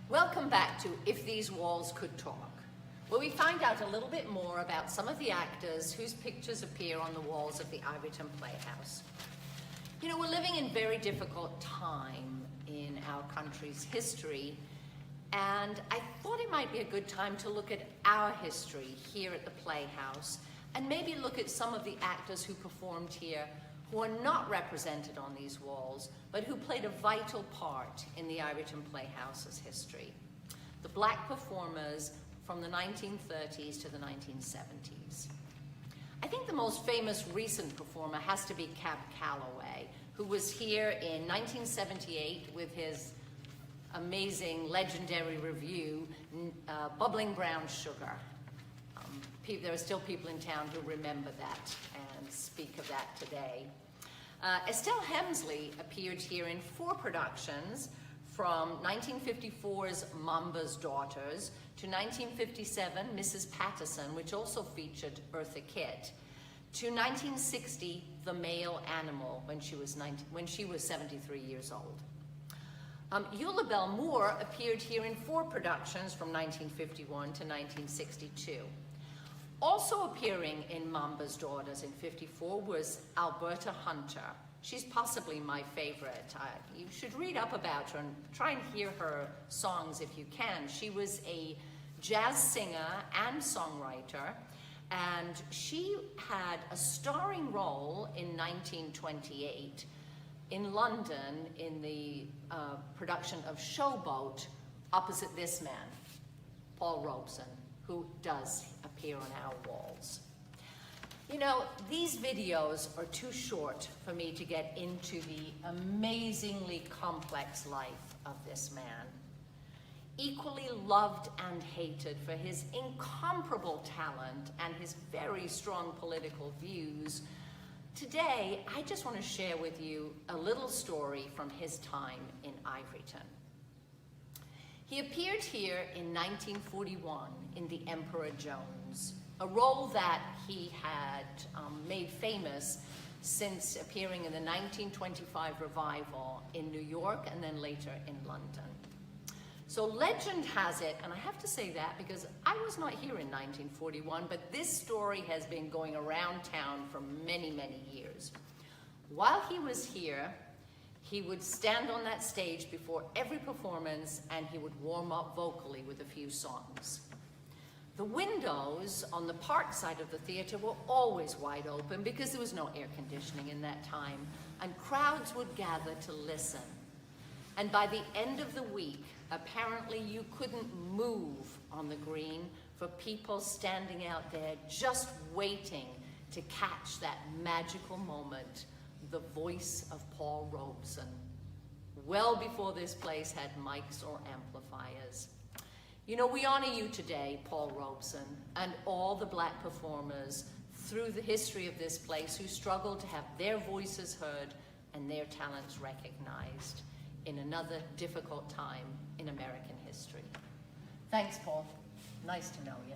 Welcome back to If These Walls Could Talk, where we find out a little bit more about some of the actors whose pictures appear on the walls of the Ivoryton Playhouse. You know, we're living in very difficult time in our country's history, and I thought it might be a good time to look at our history here at the Playhouse and maybe look at some of the actors who performed here who are not represented on these walls, but who played a vital part in the Ivoryton Playhouse's history. The Black performers from the 1930s to the 1970s. I think the most famous recent performer has to be Cab Calloway, who was here in 1978 with his amazing, legendary revue, Bubbling Brown Sugar. There are still people in town who remember that and speak of that today. Estelle Hemsley appeared here in 4 productions, from 1954's Mamba's Daughters to 1957 Mrs. Patterson, which also featured Eartha Kitt, to 1960 The Male Animal, when she was 73 years old. Eula Bell Moore appeared here in 4 productions from 1951 to 1962. Also appearing in Mamba's Daughters in '54 was Alberta Hunter. She's possibly my favorite. You should read up about her and try and hear her songs if you can. She was a jazz singer and songwriter, and she had a starring role in 1928 in London in the production of Showboat opposite this man, Paul Robeson, who does appear on our walls. You know, these videos are too short for me to get into the amazingly complex life of this man. Equally loved and hated for his incomparable talent and his very strong political views, today I just want to share with you a little story from his time in Ivoryton. He appeared here in 1941 in The Emperor Jones, a role that he had made famous since appearing in the 1925 revival in New York and then later in London. So legend has it, and I have to say that because I was not here in 1941, but this story has been going around town for many, many years. While he was here, he would stand on that stage before every performance and he would warm up vocally with a few songs. The windows on the park side of the theater were always wide open because there was no air conditioning in that time, and crowds would gather to listen. And by the end of the week, apparently you couldn't move on the green for people standing out there just waiting to catch that magical moment, the voice of Paul Robeson, well before this place had mics or amplifiers. You know, we honor you today, Paul Robeson, and all the Black performers through the history of this place who struggled to have their voices heard and their talents recognized in another difficult time in American history. Thanks, Paul. Nice to know you.